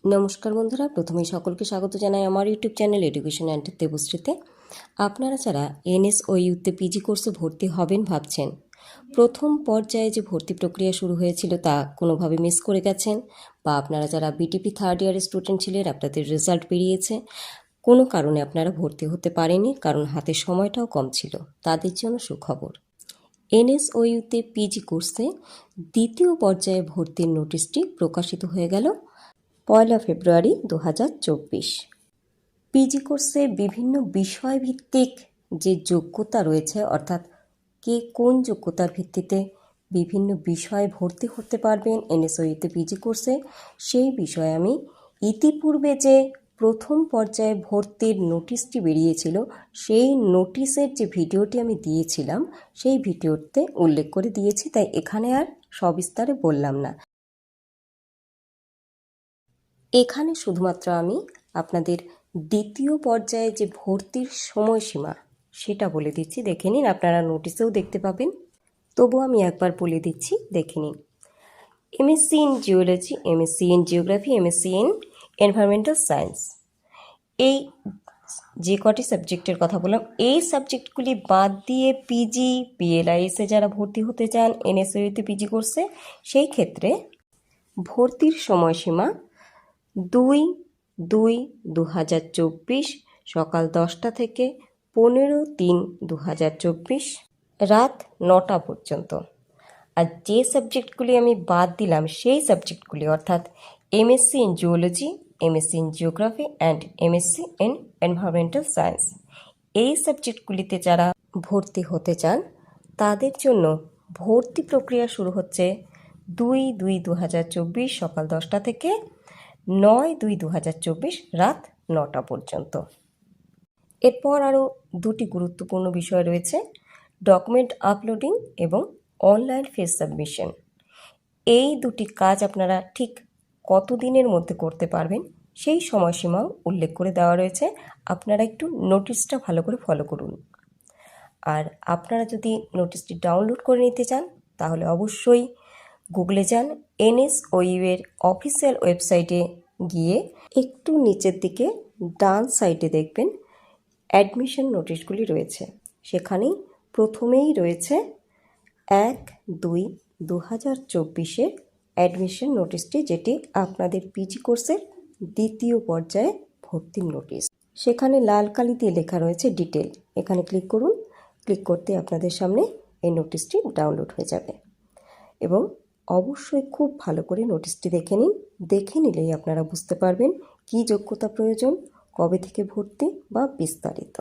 নমস্কার বন্ধুরা, প্রথমেই সকলকে স্বাগত জানাই আমার ইউটিউব চ্যানেল এডুকেশন অ্যান্ড দেবশ্রীতে। আপনারা যারা এনএসওইউতে পিজি কোর্সে ভর্তি হবেন ভাবছেন, প্রথম পর্যায়ে যে ভর্তি প্রক্রিয়া শুরু হয়েছিল তা কোনোভাবে মিস করে গেছেন, বা আপনারা যারা বিটিপি থার্ড ইয়ারের স্টুডেন্ট ছিলেন, আপনাদের রেজাল্ট বেরিয়েছে, কোনো কারণে আপনারা ভর্তি হতে পারেনি কারণ হাতে সময়টাও কম ছিল, তাদের জন্য সুখবর। এনএসওইউতে পিজি কোর্সে দ্বিতীয় পর্যায়ে ভর্তির নোটিশটি প্রকাশিত হয়ে গেল 1 ফেব্রুয়ারি 2024। পিজি কোর্সে বিভিন্ন বিষয়ভিত্তিক যে যোগ্যতা রয়েছে, অর্থাৎ কে কোন যোগ্যতার ভিত্তিতে বিভিন্ন বিষয়ে ভর্তি হতে পারবেন এনএসওইউতে পিজি কোর্সে, সেই বিষয়ে আমি ইতিপূর্বে যে প্রথম পর্যায়ে ভর্তির নোটিশটি বেরিয়েছিল সেই নোটিশের যে ভিডিওটি আমি দিয়েছিলাম সেই ভিডিওতে উল্লেখ করে দিয়েছি, তাই এখানে আর সবিস্তারে বললাম না। এখানে শুধুমাত্র আমি আপনাদের দ্বিতীয় পর্যায়ে যে ভর্তির সময়সীমা সেটা বলে দিচ্ছি, দেখে নিন। আপনারা নোটিশেও দেখতে পাবেন, তবু আমি একবার বলে দিচ্ছি, দেখে নিন। MSc in geology, MSc in geography, MSc in environmental science, এই যে কটি সাবজেক্টের কথা বললাম, এই সাবজেক্টগুলি বাদ দিয়ে পিজি পিএলআইএসে যারা ভর্তি হতে চান এনএসইউতে পিজি কোর্সে, সেই ক্ষেত্রে ভর্তির সময়সীমা 2/2/2024 সকাল 10টা থেকে 15/3/2024 রাত 9টা পর্যন্ত। আর যে সাবজেক্টগুলি আমি বাদ দিলাম সেই সাবজেক্টগুলি অর্থাৎ MSc in geology, MSc in geography and MSc in environmental science, এই সাবজেক্টগুলিতে যারা ভর্তি হতে চান তাদের জন্য ভর্তি প্রক্রিয়া শুরু হচ্ছে 2/2/2024 সকাল 10টা থেকে 9/2/2024 রাত 9টা পর্যন্ত। এরপর আরও দুটি গুরুত্বপূর্ণ বিষয় রয়েছে, ডকুমেন্ট আপলোডিং এবং অনলাইন ফিস সাবমিশন। এই দুটি কাজ আপনারা ঠিক কতদিনের মধ্যে করতে পারবেন সেই সময়সীমাও উল্লেখ করে দেওয়া রয়েছে, আপনারা একটু নোটিশটা ভালো করে ফলো করুন। আর আপনারা যদি নোটিশটি ডাউনলোড করে নিতে চান তাহলে অবশ্যই গুগলে যান, এনএসওইউ এর অফিসিয়াল ওয়েবসাইটে গিয়ে একটু নিচের দিকে ডান সাইডে দেখবেন অ্যাডমিশন নোটিশগুলি রয়েছে, সেখানেই প্রথমেই রয়েছে 1/2/2024 অ্যাডমিশন নোটিশটি, যেটি আপনাদের পিজি কোর্সের দ্বিতীয় পর্যায়ে ভর্তির নোটিশ। সেখানে লাল কালি দিয়ে লেখা রয়েছে ডিটেল, এখানে ক্লিক করুন। ক্লিক করতে আপনাদের সামনে এই নোটিশটি ডাউনলোড হয়ে যাবে এবং অবশ্যই খুব ভালো করে নোটিশটি দেখে নিন। দেখে নিলেই আপনারা বুঝতে পারবেন কী যোগ্যতা প্রয়োজন, কবে থেকে ভর্তি বা বিস্তারিত।